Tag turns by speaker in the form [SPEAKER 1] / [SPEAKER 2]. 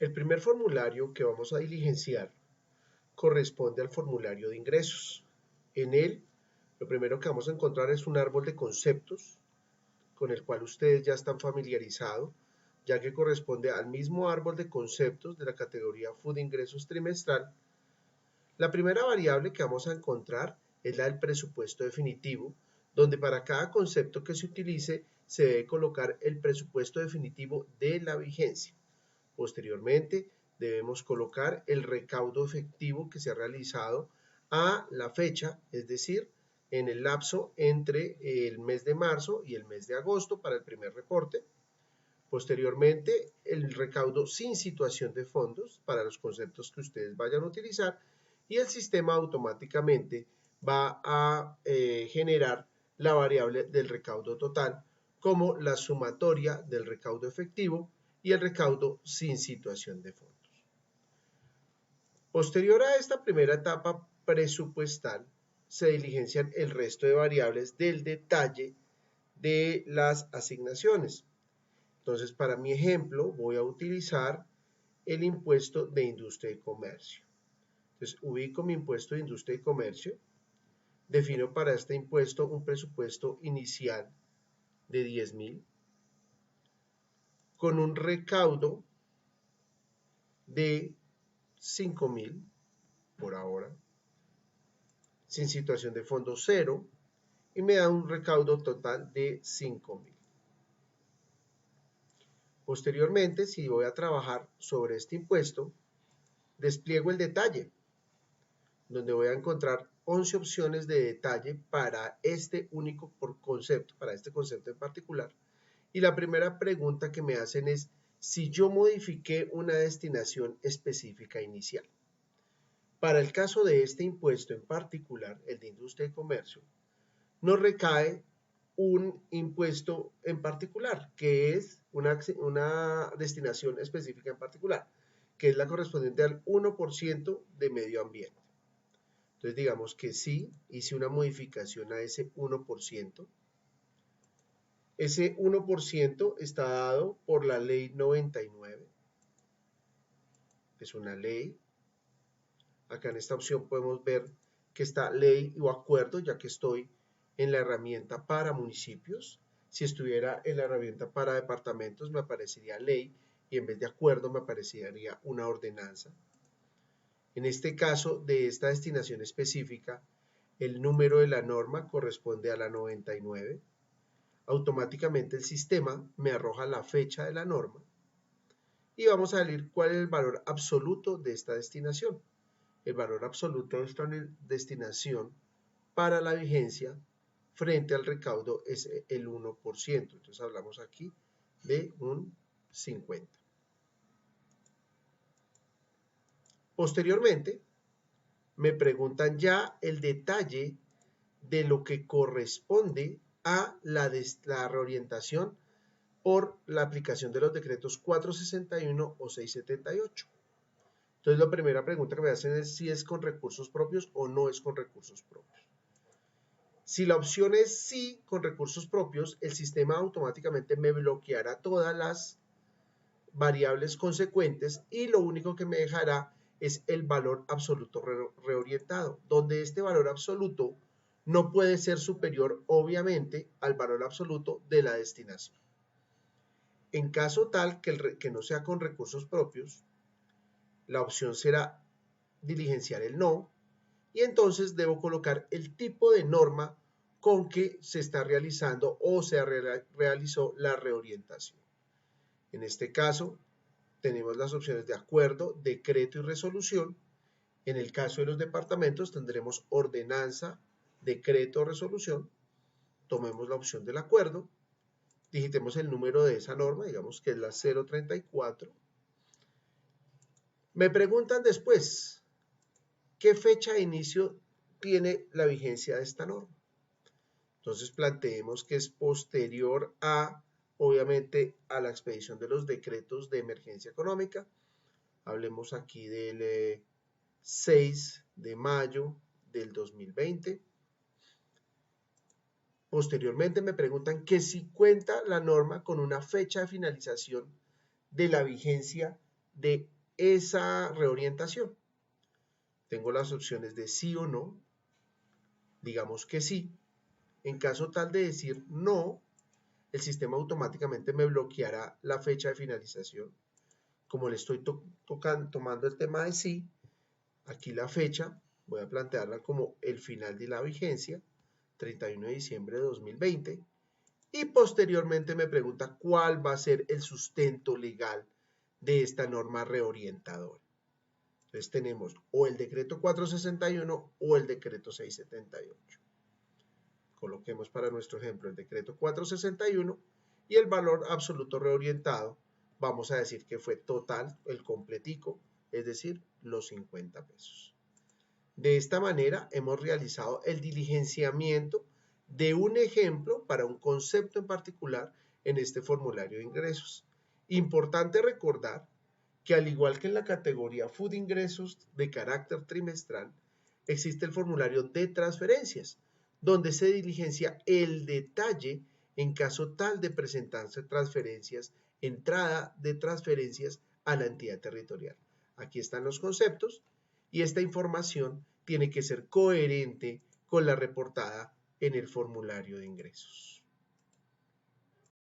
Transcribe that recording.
[SPEAKER 1] El primer formulario que vamos a diligenciar corresponde al formulario de ingresos. En él, lo primero que vamos a encontrar es un árbol de conceptos con el cual ustedes ya están familiarizados, ya que corresponde al mismo árbol de conceptos de la categoría Food Ingresos Trimestral. La primera variable que vamos a encontrar es la del presupuesto definitivo, donde para cada concepto que se utilice se debe colocar el presupuesto definitivo de la vigencia. Posteriormente, debemos colocar el recaudo efectivo que se ha realizado a la fecha, es decir, en el lapso entre el mes de marzo y el mes de agosto para el primer reporte. Posteriormente, el recaudo sin situación de fondos para los conceptos que ustedes vayan a utilizar y el sistema automáticamente va a generar la variable del recaudo total como la sumatoria del recaudo efectivo y el recaudo sin situación de fondos. Posterior a esta primera etapa presupuestal, se diligencian el resto de variables del detalle de las asignaciones. Entonces, para mi ejemplo, voy a utilizar el impuesto de industria y comercio. Entonces, ubico mi impuesto de industria y comercio, defino para este impuesto un presupuesto inicial de 10,000 con un recaudo de 5,000 por ahora, sin situación de fondo cero, y me da un recaudo total de 5,000. Posteriormente, si voy a trabajar sobre este impuesto, despliego el detalle, donde voy a encontrar 11 opciones de detalle para este único concepto, para este concepto en particular. Y la primera pregunta que me hacen es si yo modifiqué una destinación específica inicial. Para el caso de este impuesto en particular, el de industria y comercio, no recae un impuesto en particular, que es una destinación específica en particular, que es la correspondiente al 1% de medio ambiente. Entonces digamos que sí, hice una modificación a ese 1%. Ese 1% está dado por la ley 99. Es una ley. Acá en esta opción podemos ver que está ley o acuerdo, ya que estoy en la herramienta para municipios. Si estuviera en la herramienta para departamentos me aparecería ley y en vez de acuerdo me aparecería una ordenanza. En este caso de esta destinación específica, el número de la norma corresponde a la 99. Automáticamente el sistema me arroja la fecha de la norma y vamos a salir cuál es el valor absoluto de esta destinación. El valor absoluto de esta destinación para la vigencia frente al recaudo es el 1%. Entonces hablamos aquí de un 50. Posteriormente, me preguntan ya el detalle de lo que corresponde a la reorientación por la aplicación de los decretos 461 o 678. Entonces, la primera pregunta que me hacen es si es con recursos propios o no es con recursos propios. Si la opción es sí con recursos propios, el sistema automáticamente me bloqueará todas las variables consecuentes y lo único que me dejará es el valor absoluto reorientado, donde este valor absoluto no puede ser superior, obviamente, al valor absoluto de la destinación. En caso tal que no sea con recursos propios, la opción será diligenciar el no, y entonces debo colocar el tipo de norma con que se está realizando o se realizó la reorientación. En este caso, tenemos las opciones de acuerdo, decreto y resolución. En el caso de los departamentos tendremos ordenanza, decreto o resolución. Tomemos la opción del acuerdo, digitemos el número de esa norma, digamos que es la 034. Me preguntan después, ¿qué fecha de inicio tiene la vigencia de esta norma? Entonces planteemos que es posterior a, obviamente, a la expedición de los decretos de emergencia económica. Hablemos aquí del 6 de mayo del 2020. Posteriormente me preguntan que si cuenta la norma con una fecha de finalización de la vigencia de esa reorientación. Tengo las opciones de sí o no. Digamos que sí. En caso tal de decir no, el sistema automáticamente me bloqueará la fecha de finalización. Como le estoy tomando el tema de sí, aquí la fecha voy a plantearla como el final de la vigencia, 31 de diciembre de 2020, y posteriormente me pregunta cuál va a ser el sustento legal de esta norma reorientadora. Entonces tenemos o el decreto 461 o el decreto 678. Coloquemos para nuestro ejemplo el decreto 461 y el valor absoluto reorientado, vamos a decir que fue total, el completico, es decir, los 50 pesos. De esta manera hemos realizado el diligenciamiento de un ejemplo para un concepto en particular en este formulario de ingresos. Importante recordar que al igual que en la categoría Food Ingresos de carácter trimestral, existe el formulario de transferencias, donde se diligencia el detalle en caso tal de presentarse transferencias, entrada de transferencias a la entidad territorial. Aquí están los conceptos y esta información tiene que ser coherente con la reportada en el formulario de ingresos.